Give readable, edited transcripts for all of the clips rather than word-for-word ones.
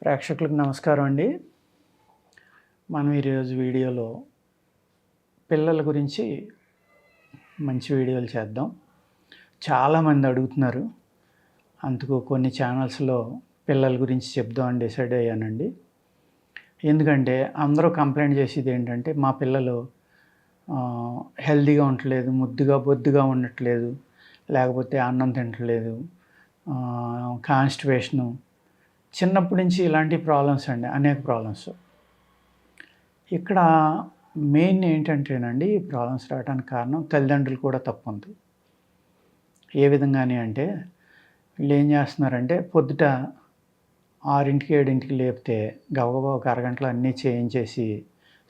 ప్రేక్షకులకు నమస్కారం అండి. మనం ఈరోజు వీడియోలో పిల్లల గురించి మంచి వీడియోలు చేద్దాం. చాలామంది అడుగుతున్నారు. అందుకు కొన్ని ఛానల్స్లో పిల్లల గురించి చెప్దామని డిసైడ్ అయ్యానండి. ఎందుకంటే అందరూ కంప్లైంట్ చేసేది ఏంటంటే మా పిల్లలు హెల్తీగా ఉండట్లేదు, ముద్దుగా బొద్దుగా ఉండట్లేదు, లేకపోతే అన్నం తినట్లేదు, కాన్స్టిపేషను, చిన్నప్పటి నుంచి ఇలాంటి ప్రాబ్లమ్స్ అండి, అనేక ప్రాబ్లమ్స్. ఇక్కడ మెయిన్ ఏంటంటేనండి, ఈ ప్రాబ్లమ్స్ రావడానికి కారణం తల్లిదండ్రులు కూడా తప్పు ఉంది. ఏ విధంగాని అంటే వీళ్ళు ఏం చేస్తున్నారంటే పొద్దుట 6కి 7కి లేపితే గబగబా ఒక అరగంటలో అన్నీ చేయించేసి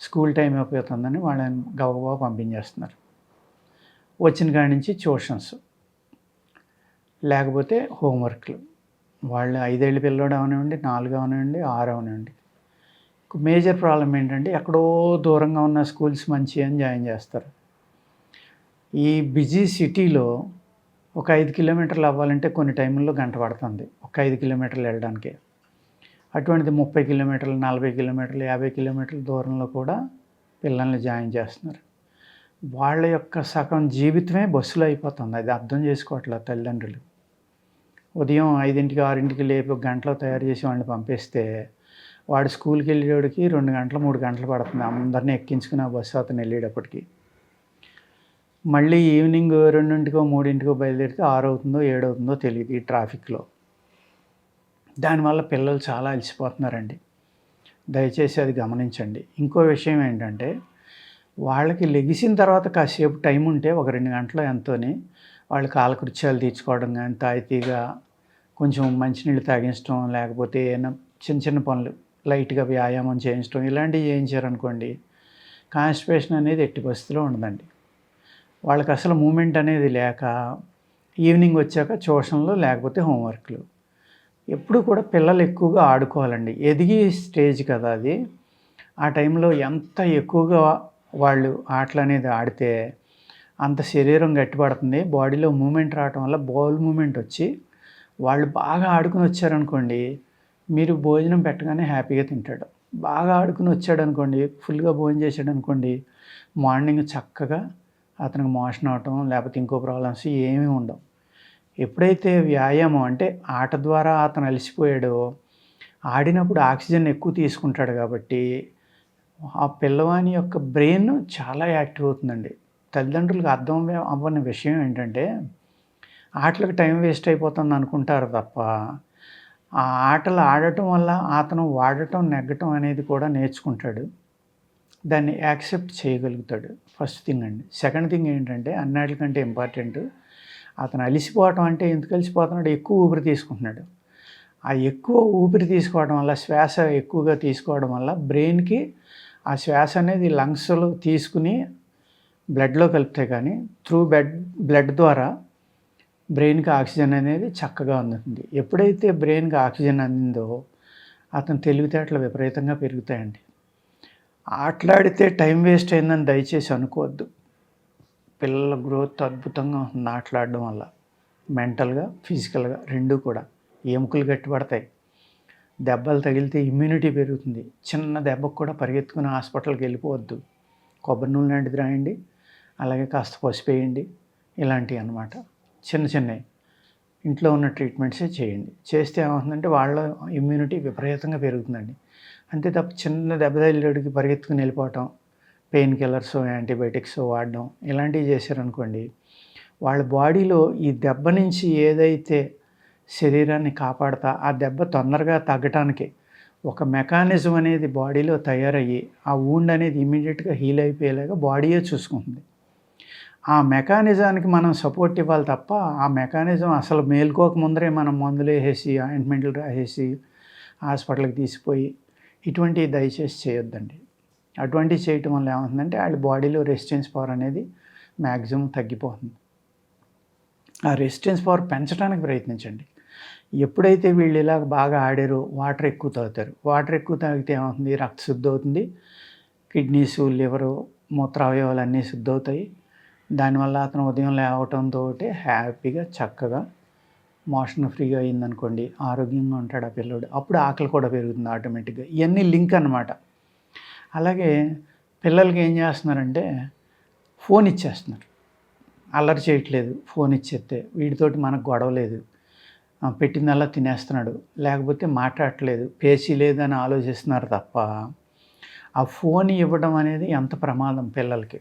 స్కూల్ టైం అయిపోతుందని వాళ్ళని గబగబా పంపించేస్తున్నారు. వచ్చిన కాడి నుంచి ట్యూషన్స్, లేకపోతే హోంవర్క్లు. వాళ్ళు 5 ఏళ్ళ పిల్లోడు అవనివ్వండి, 4 అవనివ్వండి, 6 అవనివ్వండి. మేజర్ ప్రాబ్లం ఏంటంటే ఎక్కడో దూరంగా ఉన్న స్కూల్స్ మంచి అని జాయిన్ చేస్తారు. ఈ బిజీ సిటీలో ఒక 5 కిలోమీటర్లు అవ్వాలంటే కొన్ని టైంలో గంట పడుతుంది ఒక 5 కిలోమీటర్లు వెళ్ళడానికి. అటువంటిది 30 కిలోమీటర్లు, 40 కిలోమీటర్లు, 50 కిలోమీటర్ల దూరంలో కూడా పిల్లల్ని జాయిన్ చేస్తున్నారు. వాళ్ళ యొక్క సగం జీవితమే బస్సులో అయిపోతుంది. అది అర్థం చేసుకోవట్లేదు తల్లిదండ్రులు. ఉదయం 5కి 6కి లేపి ఒక గంటలో తయారు చేసి వాళ్ళని పంపిస్తే వాడు స్కూల్కి వెళ్ళేవాడికి 2 గంటలు 3 గంటలు పడుతుంది అందరినీ ఎక్కించుకుని ఆ బస్సు అతను వెళ్ళేటప్పటికి. మళ్ళీ ఈవినింగ్ 2కో 3కో బయలుదేరితే 6 అవుతుందో 7 అవుతుందో తెలియదు ఈ ట్రాఫిక్లో. దానివల్ల పిల్లలు చాలా అలసిపోతున్నారండి. దయచేసి అది గమనించండి. ఇంకో విషయం ఏంటంటే వాళ్ళకి లెగిసిన తర్వాత కాసేపు టైం ఉంటే ఒక 2 గంటలు ఎంతోని వాళ్ళు కాలకృత్యాలు తీర్చుకోవడం కానీ, తాయితీగా కొంచెం మంచినీళ్ళు తాగించడం, లేకపోతే ఏమైనా చిన్న చిన్న పనులు లైట్గా వ్యాయామం చేయించడం, ఇలాంటివి చేయించారనుకోండి, కాన్స్టిపేషన్ అనేది ఎట్టి పరిస్థితిలో ఉండదండి. వాళ్ళకి అసలు మూమెంట్ అనేది లేక ఈవినింగ్ వచ్చాక ట్యూషన్లు లేకపోతే హోంవర్క్లు. ఎప్పుడు కూడా పిల్లలు ఎక్కువగా ఆడుకోవాలండి. ఎదిగి స్టేజ్ కదా అది. ఆ టైంలో ఎంత ఎక్కువగా వాళ్ళు ఆటలు అనేది ఆడితే అంత శరీరం గట్టిపడుతుంది. బాడీలో మూమెంట్ రావటం వల్ల బౌల్ మూమెంట్ వచ్చి వాళ్ళు బాగా ఆడుకుని వచ్చారనుకోండి, మీరు భోజనం పెట్టగానే హ్యాపీగా తింటాడు. బాగా ఆడుకుని వచ్చాడనుకోండి, ఫుల్గా భోజనం చేశాడనుకోండి, మార్నింగ్ చక్కగా అతనికి మోషన్ అవటం లేకపోతే ఇంకో ప్రాబ్లమ్స్ ఏమీ ఉండవు. ఎప్పుడైతే వ్యాయామం అంటే ఆట ద్వారా అతను అలసిపోయాడో, ఆడినప్పుడు ఆక్సిజన్ ఎక్కువ తీసుకుంటాడు కాబట్టి ఆ పిల్లవాని యొక్క బ్రెయిన్ చాలా యాక్టివ్ అవుతుందండి. తల్లిదండ్రులకు అర్థం అవ్వని విషయం ఏంటంటే ఆటలకు టైం వేస్ట్ అయిపోతుంది అనుకుంటారు తప్ప, ఆ ఆటలు ఆడటం వల్ల అతను వాడటం నెగ్గటం అనేది కూడా నేర్చుకుంటాడు. దాన్ని యాక్సెప్ట్ చేయగలుగుతాడు. ఫస్ట్ థింగ్ అండి. సెకండ్ థింగ్ ఏంటంటే అన్నిటికంటే ఇంపార్టెంట్, అతను అలిసిపోవటం అంటే ఎందుకు అలిసిపోతున్నాడు, ఎక్కువ ఊపిరి తీసుకుంటున్నాడు. ఆ ఎక్కువ ఊపిరి తీసుకోవడం వల్ల, శ్వాస ఎక్కువగా తీసుకోవడం వల్ల బ్రెయిన్కి ఆ శ్వాస అనేది లంగ్స్లో తీసుకుని బ్లడ్లో కలిపితే కానీ త్రూ బ్లడ్ ద్వారా బ్రెయిన్కి ఆక్సిజన్ అనేది చక్కగా అందుతుంది. ఎప్పుడైతే బ్రెయిన్కి ఆక్సిజన్ అందిందో అతని తెలివితేటలు విపరీతంగా పెరుగుతాయండి. ఆటలాడితే టైం వేస్ట్ అయిందని దయచేసి అనుకోవద్దు. పిల్లల గ్రోత్ అద్భుతంగా ఉంటుంది ఆటలాడడం వల్ల. మెంటల్గా, ఫిజికల్గా రెండూ కూడా. ఎముకలు గట్టిపడతాయి. దెబ్బలు తగిలితే ఇమ్యూనిటీ పెరుగుతుంది. చిన్న దెబ్బకు కూడా పరిగెత్తుకుని హాస్పిటల్కి వెళ్ళిపోవద్దు. కొబ్బరి నూనె లాంటిది రాయండి, అలాగే కాస్త పసుపు వేయండి, ఇలాంటివి అన్నమాట. చిన్న చిన్నవి ఇంట్లో ఉన్న ట్రీట్మెంట్సే చేయండి. చేస్తే ఏమవుతుందంటే వాళ్ళ ఇమ్యూనిటీ విపరీతంగా పెరుగుతుందండి. అంతే తప్ప చిన్న దెబ్బ తగిలేడికి పరిగెత్తుకుని వెళ్ళిపోవటం, పెయిన్ కిల్లర్స్, యాంటీబయాటిక్స్ వాడడం ఇలాంటివి చేశారనుకోండి, వాళ్ళ బాడీలో ఈ దెబ్బ నుంచి ఏదైతే శరీరాన్ని కాపాడుతా ఆ దెబ్బ తొందరగా తగ్గటానికి ఒక మెకానిజం అనేది బాడీలో తయారయ్యి ఆ వూండ్ అనేది ఇమీడియట్గా హీల్ అయిపోయేలాగా బాడీయే చూసుకుంటుంది. ఆ మెకానిజానికి మనం సపోర్ట్ ఇవ్వాలి తప్ప ఆ మెకానిజం అసలు మేల్కోక ముందరే మనం మందులు వేసేసి ఆయింట్మెంట్లు రాసేసి హాస్పిటల్కి తీసిపోయి ఇటువంటివి దయచేసి చేయొద్దండి. అటువంటివి చేయటం వల్ల ఏమవుతుందంటే వాళ్ళ బాడీలో రెసిస్టెన్స్ పవర్ అనేది మ్యాక్సిమం తగ్గిపోతుంది. ఆ రెసిస్టెన్స్ పవర్ పెంచడానికి ప్రయత్నించండి. ఎప్పుడైతే వీళ్ళు ఇలా బాగా ఆడారో వాటర్ ఎక్కువ తాగుతారు. వాటర్ ఎక్కువ తాగితే ఏమవుతుంది, రక్త శుద్ధి అవుతుంది, కిడ్నీసు, లివరు, మూత్ర అవయవాలు అన్నీ శుద్ధి అవుతాయి. దానివల్ల అతను ఉదయం లేవటంతో హ్యాపీగా చక్కగా మోషన్ ఫ్రీగా అయిందనుకోండి, ఆరోగ్యంగా ఉంటాడు ఆ పిల్లోడు. అప్పుడు ఆకలి కూడా పెరుగుతుంది ఆటోమేటిక్‌గా. ఇయన్నీ లింక్ అనమాట. అలాగే పిల్లలకి ఏం చేస్తున్నారంటే ఫోన్ ఇచ్చేస్తున్నారు. అల్లరి చేయట్లేదు ఫోన్ ఇచ్చేస్తే. వీడితోటి మనకు గొడవ లేదు. పెట్టిందల్లా తినేస్తున్నాడు. లేకపోతే మాట్లాడట్లేదు. పేచీ లేదని ఆలోచిస్తున్నారు తప్ప, ఆ ఫోన్ ఇవ్వడం అనేది ఎంత ప్రమాదం పిల్లలకి.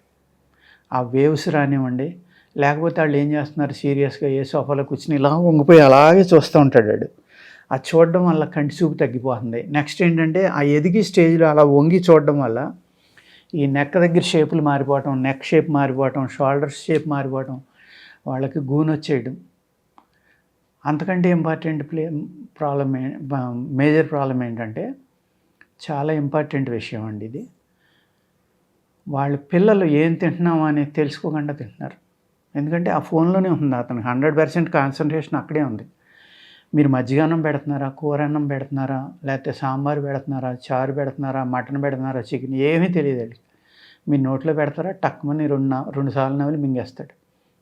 ఆ వేవ్స్ రానివ్వండి, లేకపోతే వాళ్ళు ఏం చేస్తున్నారు సీరియస్‌గా ఏ సోఫాలో కూర్చొని ఇలా వంగిపోయి అలాగే చూస్తూ ఉంటాడు ఆడు. అది చూడడం వల్ల కంటి చూపు తగ్గిపోతుంది. నెక్స్ట్ ఏంటంటే ఆ ఎదిగే స్టేజ్‌లో అలా వంగి చూడడం వల్ల ఈ నెక్ దగ్గర షేపులు మారిపోవటం, నెక్ షేప్ మారిపోవటం, షోల్డర్స్ షేప్ మారిపోవటం, వాళ్ళకి గూనొచ్చేయడం. అంతకంటే ఇంపార్టెంట్ మేజర్ ప్రాబ్లమ్ ఏంటంటే చాలా ఇంపార్టెంట్ విషయం అండి ఇది. వాళ్ళ పిల్లలు ఏం తింటున్నామో అనేది తెలుసుకోకుండా తింటున్నారు. ఎందుకంటే ఆ ఫోన్‌లోనే ఉంది అతనికి 100% కాన్సంట్రేషన్ అక్కడే ఉంది. మీరు మజ్జిగన్నం పెడుతున్నారా, కూరన్నం పెడుతున్నారా, లేకపోతే సాంబార్ పెడుతున్నారా, చారు పెడుతున్నారా, మటన్ పెడుతున్నారా, చికెన్ ఏమీ తెలీదండి. మీరు నోట్లో పెడతారా టక్కుమని 2 సార్లు నమిలి మింగేస్తాడు.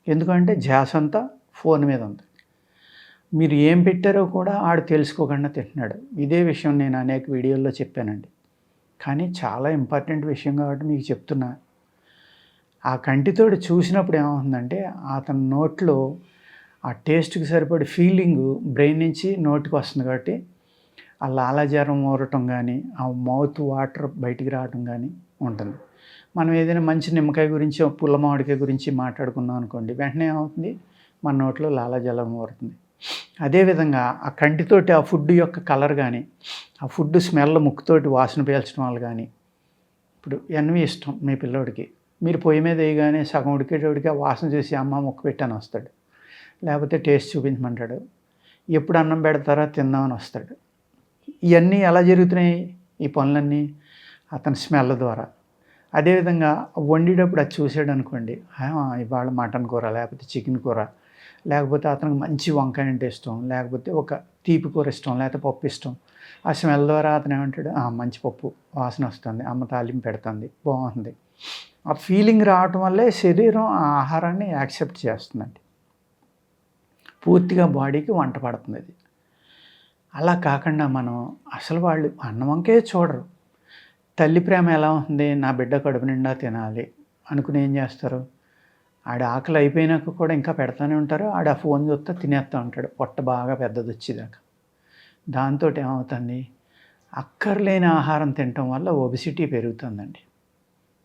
ఎందుకంటే ధ్యాస అంతా ఫోన్ మీద ఉంది. మీరు ఏం పెట్టారో కూడా ఆడు తెలుసుకోకుండా తింటున్నాడు. ఇదే విషయం నేను అనేక వీడియోల్లో చెప్పానండి. కానీ చాలా ఇంపార్టెంట్ విషయం కాబట్టి మీకు చెప్తున్నా. ఆ కంటితోటి చూసినప్పుడు ఏమవుతుందంటే అతని నోట్లో ఆ టేస్ట్‌కి సరిపడే ఫీలింగు బ్రెయిన్ నుంచి నోటికి వస్తుంది కాబట్టి ఆ లాలాజలం ఊరటం కానీ, ఆ మౌత్ వాటర్ బయటికి రావటం కానీ ఉంటుంది. మనం ఏదైనా మంచి నిమ్మకాయ గురించి, పుల్ల మామిడికాయ గురించి మాట్లాడుకున్నాం అనుకోండి, వెంటనే ఏమవుతుంది మన నోట్లో లాలాజలం ఊరుతుంది. అదేవిధంగా ఆ కంటితోటి ఆ ఫుడ్ యొక్క కలర్ కానీ, ఆ ఫుడ్ స్మెల్ ముక్కుతోటి వాసన పీల్చడం వల్ల కానీ, ఇప్పుడు ఎన్వి ఇష్టం మీ పిల్లోడికి, మీరు పొయ్యి మీద వేయగానే సగం ఉడికేటోడికి ఆ వాసన చూసి అమ్మ ముక్క పెట్టని వస్తాడు. లేకపోతే టేస్ట్ చూపించమంటాడు. ఎప్పుడు అన్నం పెడతారా తిందామని వస్తాడు. ఇవన్నీ ఎలా జరుగుతున్నాయి ఈ పనులన్నీ? అతని స్మెల్ ద్వారా. అదేవిధంగా వండేటప్పుడు అది చూసాడు అనుకోండి, ఇవాళ మటన్ కూర, లేకపోతే చికెన్ కూర, లేకపోతే అతనికి మంచి వంకాయ అంటే ఇష్టం, లేకపోతే ఒక తీపి కూర ఇష్టం, లేకపోతే పప్పు ఇష్టం. ఆ స్మెల్ ద్వారా అతను ఏమంటాడు, మంచి పప్పు వాసన వస్తుంది, అమ్మ తాలింపు పెడుతుంది, బాగుంది. ఆ ఫీలింగ్ రావటం వల్లే శరీరం ఆ ఆహారాన్ని యాక్సెప్ట్ చేస్తుందండి. పూర్తిగా బాడీకి వంట పడుతుంది అది. అలా కాకుండా మనం అసలు వాళ్ళు అన్నం వంకే చూడరు. తల్లి ప్రేమ ఎలా ఉంది, నా బిడ్డ కడుపు నిండా తినాలి అనుకుని ఏం చేస్తారు, ఆడ ఆకలి అయిపోయినాక కూడా ఇంకా పెడతానే ఉంటారు. ఆడ ఆ ఫోన్ చూస్తా తినేస్తూ ఉంటాడు పొట్ట బాగా పెద్దది వచ్చేదాకా. దాంతో ఏమవుతుంది, అక్కర్లేని ఆహారం తినటం వల్ల ఒబిసిటీ పెరుగుతుందండి.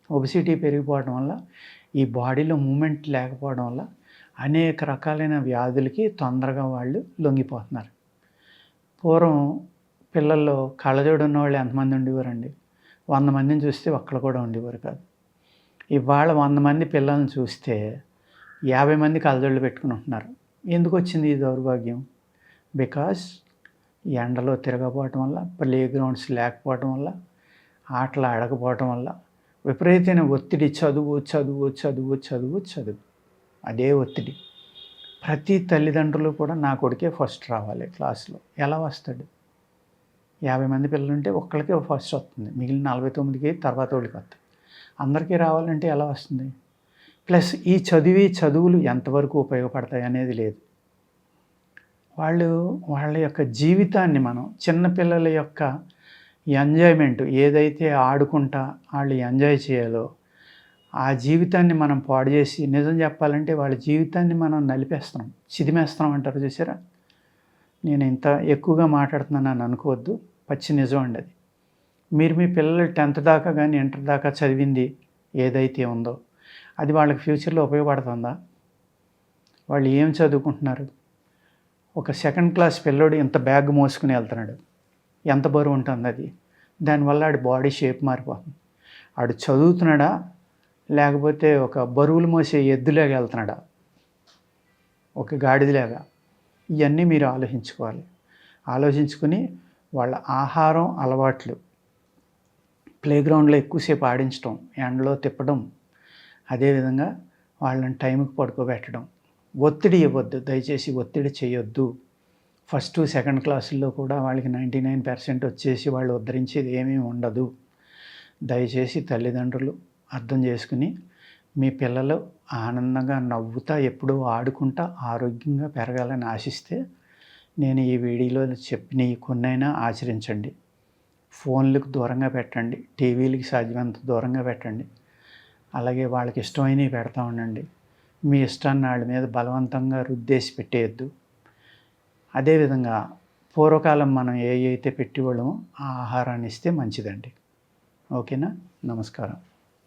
ఒబిసిటీ పెరిగిపోవడం వల్ల ఈ బాడీలో మూమెంట్ లేకపోవడం వల్ల అనేక రకాలైన వ్యాధులకి తొందరగా వాళ్ళు లొంగిపోతున్నారు. పూర్వం పిల్లల్లో కళ్ళజోడు ఉన్నవాళ్ళు ఎంతమంది ఉండేవారండి? 100 మందిని చూస్తే ఒక్కళ్ళు కూడా ఉండేవారు కాదు. ఇవాళ 100 మంది పిల్లల్ని చూస్తే 50 మంది కళ్ళజోళ్ళు పెట్టుకుని ఉంటున్నారు. ఎందుకు వచ్చింది ఈ దౌర్భాగ్యం? బికాస్ ఎండలో తిరగకపోవటం వల్ల, ప్లే గ్రౌండ్స్ లేకపోవటం వల్ల, ఆటలు ఆడకపోవటం వల్ల, విపరీతమైన ఒత్తిడి, చదువు చదువు చదువు చదువు చదువు, అదే ఒత్తిడి. ప్రతి తల్లిదండ్రులు కూడా నా కొడుకే ఫస్ట్ రావాలి క్లాస్లో. ఎలా వస్తాడు? 50 మంది పిల్లలుంటే ఒక్కళ్ళకే ఫస్ట్ వస్తుంది, మిగిలిన 49కి తర్వాత వాళ్ళకి వస్తుంది. అందరికీ రావాలంటే ఎలా వస్తుంది? ప్లస్ ఈ చదువులు ఎంతవరకు ఉపయోగపడతాయి అనేది లేదు. వాళ్ళ యొక్క జీవితాన్ని మనం చిన్నపిల్లల యొక్క ఎంజాయ్మెంట్ ఏదైతే ఆడుకుంటా వాళ్ళు ఎంజాయ్ చేయాలో ఆ జీవితాన్ని మనం పాడు చేసి, నిజం చెప్పాలంటే వాళ్ళ జీవితాన్ని మనం నలిపేస్తున్నాం, చిదిమేస్తున్నాం అంటారు చూసారా. నేను ఇంత ఎక్కువగా మాట్లాడుతున్నానని అనుకోవద్దు, పచ్చి నిజం అండి అది. మీరు మీ పిల్లలు 10th దాకా కానీ ఇంటర్ దాకా చదివింది ఏదైతే ఉందో అది వాళ్ళకి ఫ్యూచర్లో ఉపయోగపడుతుందా? వాళ్ళు ఏం చదువుకుంటున్నారు? ఒక 2nd క్లాస్ పిల్లోడు ఇంత బ్యాగ్ మోసుకుని వెళ్తున్నాడు, ఎంత బరువు ఉంటుంది అది? దానివల్ల ఆడి బాడీ షేప్ మారిపోతుంది. ఆడు చదువుతున్నాడా, లేకపోతే ఒక బరువులు మోసే ఎద్దులాగా వెళ్తున్నాడా, ఒక గాడిదలాగా? ఇవన్నీ మీరు ఆలోచించుకోవాలి. ఆలోచించుకుని వాళ్ళ ఆహారం అలవాట్లు, ప్లేగ్రౌండ్లో ఎక్కువసేపు ఆడించడం, ఎండలో తిప్పడం, అదేవిధంగా వాళ్ళని టైంకి పడుకోబెట్టడం. ఒత్తిడి ఇవ్వద్దు, దయచేసి ఒత్తిడి చేయొద్దు. 1st, 2nd క్లాసుల్లో కూడా వాళ్ళకి 99% వచ్చేసి వాళ్ళు ఉద్ధరించేది ఏమీ ఉండదు. దయచేసి తల్లిదండ్రులు అర్థం చేసుకుని మీ పిల్లలు ఆనందంగా నవ్వుతా ఎప్పుడూ ఆడుకుంటా ఆరోగ్యంగా పెరగాలని ఆశిస్తే నేను ఈ వీడియోలో చెప్పినవి కొన్నైనా ఆచరించండి. ఫోన్లకు దూరంగా పెట్టండి, టీవీలకి సాధ్యమైనంత దూరంగా పెట్టండి. అలాగే వాళ్ళకి ఇష్టమైనవి పెడతా ఉండండి. మీ ఇష్టాన్ని వాళ్ళ మీద బలవంతంగా రుద్దేసి పెట్టేయద్దు. అదేవిధంగా పూర్వకాలం మనం ఏ అయితే పెట్టేవాళ్ళమో ఆ ఆహారాన్ని ఇస్తే మంచిదండి. ఓకేనా? నమస్కారం.